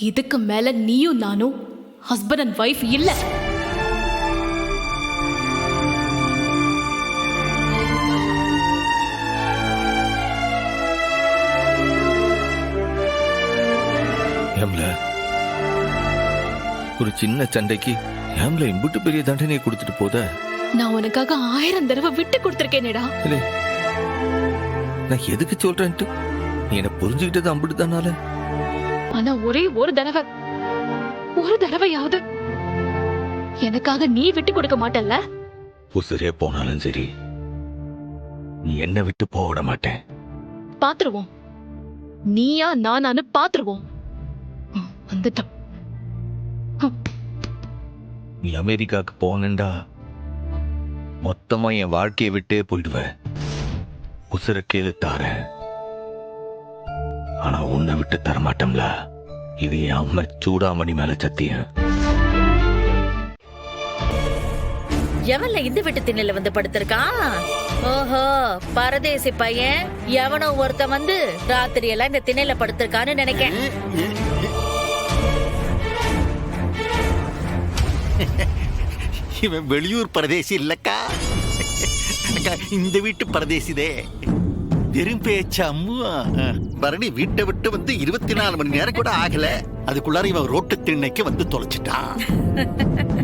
இதுக்கு மேல நீயும் நானும் ஹஸ்பண்ட் அண்ட் வைஃப் இல்ல. ஒரு சின்ன சண்டைக்கு ஏம்ல இம்புட்டு பெரிய தண்டனையை கொடுத்துட்டு போத? நான் உனக்காக 1000 தடவை விட்டு கொடுத்திருக்கேனேடா. நான் எதுக்கு சொல்றேன்ட்டு நீ என்ன புரிஞ்சுக்கிட்டது அம்புட்டு தானால. ஆனா ஒரே ஒரு தடவையாவது எனக்காக நீ விட்டு கொடுக்க மாட்டல்ல? உசுரே போனாலும் சரி நீ என்ன விட்டு போக விட மாட்டேன். பாத்துருவோம், நீயா நானானு பாத்துருவோம். வந்துட்டோம். நீ அமெரிக்காவுக்கு போனேன்டா மொத்தமா என் வாழ்க்கையை விட்டே போயிடுவ. உசுர கேளு தாரேன், ஆனா உன்னை விட்டு தரமாட்டோம்ல. இது என் அம்மா சூடாமணி மேல சத்தியம். எவன்ல இந்த வீட்டு திண்ணையில வந்து படுத்திருக்கான்? ஓஹோ, பரதேசி பையன் எவனோ ஒருத்த வந்து ராத்திரி எல்லாம் இந்த திண்ணையில படுத்திருக்கான்னு நினைக்கேன். இவன் வெளியூர் பரதேசி இல்லக்கா, இந்த வீட்டு பரதேசிதே. வெறும் பேச்சு அம்மா. பரணி வீட்டை விட்டு வந்து 24 மணி நேரம் கூட ஆகல, அதுக்குள்ளார இவன் ரோட்டு திண்ணைக்கு வந்து தொலைச்சிட்டான்.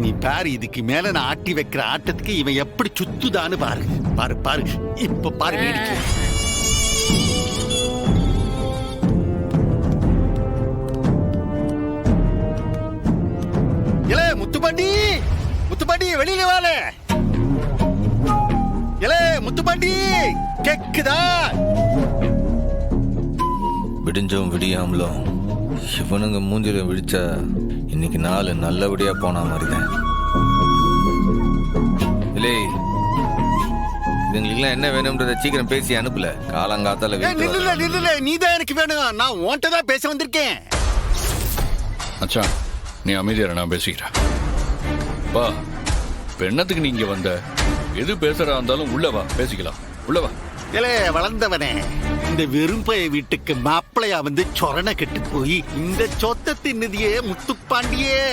நீ பாரு, இதுக்கு மேல நான் ஆட்டி வைக்கிற ஆட்டத்துக்கு இவன் எப்படி சுத்துதான்னு பாரு. பாரு பாரு, இப்ப பாரு வேடிக்கை. இலே முத்துப்பாண்டி, முத்துப்பாண்டி வெளியில வாழ. இலே முத்துப்பாண்டி, கேக்குதா? விடிஞ்சும் விடியாமலும் இவனுங்க மூஞ்சில விழிச்சா இன்னைக்கு நாள் நல்லபடியா போன மாதிரிதான். இல்லை இதுங்களுக்கெல்லாம் என்ன வேணும்ன்றத சீக்கிரம் பேசி அனுப்பல. காலங்காத்தால நில்லுல, நீதான் எனக்கு வேணும். நான் உன்கிட்ட தான் பேச வந்திருக்கேன். அச்சா நீ அமைதியா, நான் பேசிக்கிறேன். வா, பெண்ணத்துக்கு நீங்க வந்த எது பேசுறா இருந்தாலும் உள்ளவா பேசிக்கலாம். உள்ளவா. இலே வளர்ந்தவனே, இந்த வெறும்பைய வீட்டுக்கு மாப்பிளையா வந்து சொரண கெட்டு போய் இந்த சொத்தை தின்னதியே முத்துப்பாண்டியே.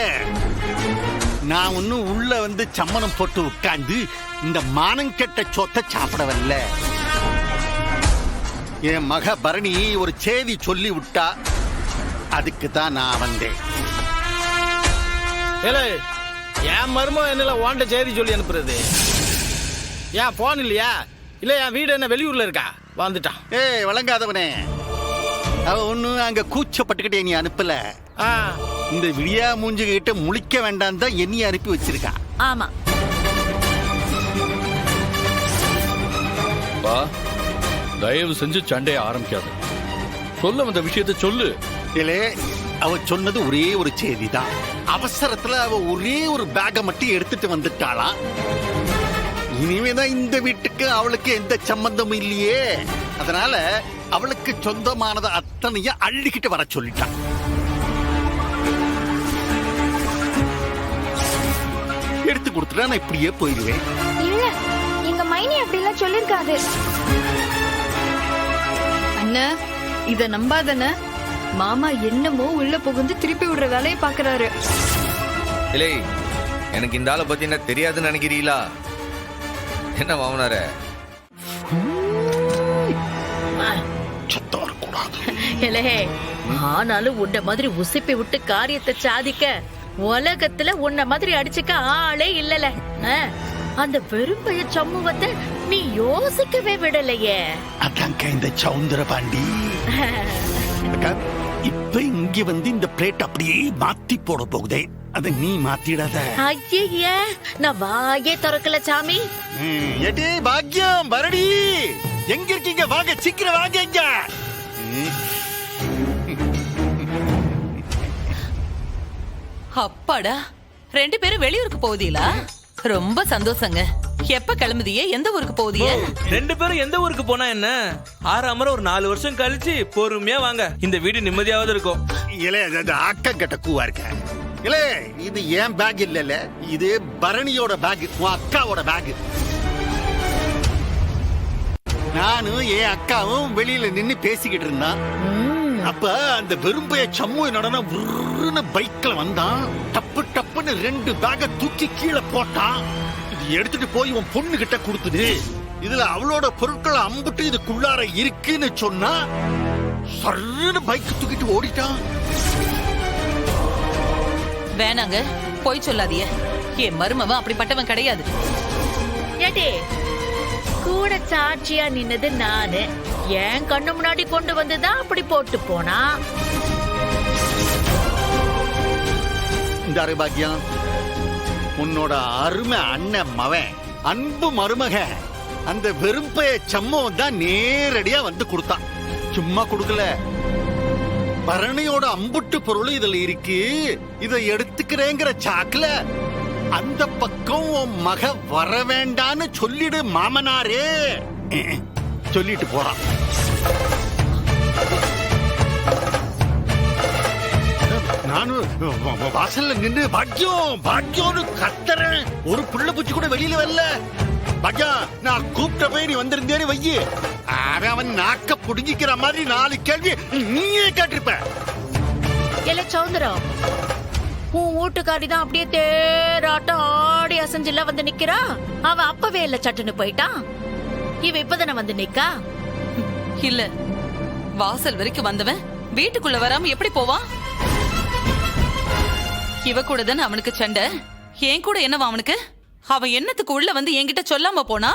நான் ஒன்னும் உள்ள வந்து சம்மணம் போட்டு உட்கார்ந்து இந்த மானம் கெட்ட சொத்தை சாப்பிட வரல. என் மக பரணி ஒரு செய்தி சொல்லி விட்டா, அதுக்கு தான் நான் வந்தேன். என் மருமம் என்ன ஓண்ட செய்தி சொல்லி அனுப்புறது? ஏன் போன் இல்லையா? இல்ல என் வீடு என்ன வெளியூர்ல இருக்கா? வந்துட்டான். ஏய் வழங்காதவனே, அவ ஒண்ணு அங்க கூச்சப்பட்டுக்கிட்டே நீ அனுப்பல. இந்த விடியா மூஞ்சி கிட்ட முழிக்க வேண்டாம் தான் என்னைய அனுப்பி வச்சிருக்கா. ஆமா, வா, தயவு செஞ்சு சண்டைய ஆரம்பிக்காது. சொல்ல வந்த விஷயத்தை சொல்லு. இல்லே, அவ சொன்னது ஒரே ஒரு செய்தி தான். அவசரத்துல அவ ஒரே ஒரு பேக மட்டும் எடுத்துட்டு வந்துட்டாளாம். இனிமேதான் இந்த வீட்டுக்கு அவளுக்கு எந்த சம்பந்தமும் இல்லையே, அதனால அவளுக்கு சொந்தமானத அத்தனையும் அள்ளிக்கிட்டு வர சொல்லிட்டான். எடுத்து கொடுத்துட்டா நான் இப்படியே போயிடுவேன். இல்ல, எங்க மைனி அப்படிலாம் சொல்லிருக்காது. அண்ணா, இத நம்பாதன. மாமா என்னமோ உள்ள புகுந்து திருப்பி விடுற வேலையை பாக்குறாரு. இல்லை எனக்கு இந்த ஆளை பத்தி என்ன தெரியாதுன்னு நினைக்கிறீங்களா? என்ன மாமனார சத்தம் வரக்கூடாது. ஆனாலும் உன்ன மாதிரி உசிப்பி விட்டு காரியத்தை சாதிக்க உலகத்துல உன்ன மாதிரி அடிச்சுக்க ஆளே இல்லல. அந்த வெறும்பைய சமூகத்தை நீ யோசிக்கவே விடலையே. அதாங்க இந்த சவுந்தர பாண்டி. இப்ப இங்க வந்து இந்த பிளேட் அப்படியே மாத்தி போட போகுதே, அத நீ மாத்திடாத. ஐய, நான் வாயே திறக்கல சாமி. ஏடி பாக்கியம், பரணி எங்க இருக்கீங்க? வாங்க சீக்கிரம் வாங்க. இங்க அப்பாடா, 2 பேரும் வெளியூருக்கு போவதீங்களா? ரொம்ப சந்தோஷங்க. எப்ப கிளம்புதியே? எந்த ஊருக்கு போவதிய? 2 பேரும் எந்த ஊருக்கு போனா என்ன? ஆறாமற ஒரு 4 வருஷம் கழிச்சு பொறுமையா வாங்க, இந்த வீடு நிம்மதியாவது இருக்கும். இல்ல அக்கம் கட்ட கூவா இருக்க. இல்ல இது ஏன் பேக் இல்ல, இது பரணியோட பேக், உன் அக்காவோட பேக். நானும் என் அக்காவும் வெளியில நின்னு பேசிக்கிட்டு இருந்தான். அப்ப அந்த வெறும்பைய சம்மு நடன பைக்ல வந்தான். டப்பு டப்புன்னு 2 பேக தூக்கி கீழே போட்டான். இது எடுத்துட்டு போய் உன் பொண்ணு கிட்ட கொடுத்துடு. இதுல அவளோட பொருட்களை அம்புட்டு இதுக்குள்ளார இருக்குன்னு சொன்னா சர்ன்னு பைக் தூக்கிட்டு ஓடிட்டான். வேணாங்க, போய் சொல்லாதீங்க. என் மருமவன் அப்படிப்பட்டவன் கிடையாது. ஏடி கூட சாட்சியா நின்னது நானு. என் கண்ணு முன்னாடி கொண்டு வந்துதான் அப்படி போட்டு போனா. இந்த பாக்கியம் உன்னோட அருமை அண்ணன் மவன் அன்பு மருமக அந்த வெறும்பைய சம்பவம் தான் நேரடியா வந்து கொடுத்தான். சும்மா கொடுக்கல. பரணியோட அம்புட்டு பொருள் இதுல இருக்கு, இதை எடுத்துக்கிறேங்கிற சாக்குல அந்த பக்கம் உன் மக வர வேண்டான்னு சொல்லிடு மாமனாரே சொல்லிட்டு போறான். நானும் வாசல்ல நின்று பாக்கியம் பாக்கியம்னு கத்துறேன். ஒரு புள்ள பூச்சி கூட வெளியில வரல. பாக்கியம், நான் கூப்பிட்ட போய் நீ வந்திருந்தேன்னு வையி, அவன் நாக்க புடுங்கிக்கிற மாதிரி 4 கேள்வி நீயே கேட்டிருப்ப. இல்ல சௌந்தரம், உன் வீட்டுக்காரி தான் அப்படியே தேராட்டம் ஆடி அசைஞ்சுல வந்து நிக்கிறா. அவ அப்பவே இல்ல சட்டுன்னு போயிட்டான். இவ இப்பதானே வந்து நிக்கா. இல்ல, வாசல் வரைக்கும் வந்தவன் வீட்டுக்குள்ள வராம எப்படி போவான்? இவ கூட தானே அவனுக்கு சண்டை. என் கூட என்னவா அவனுக்கு? அவன் என்னத்துக்கு உள்ள வந்து என்கிட்ட சொல்லாம போனா?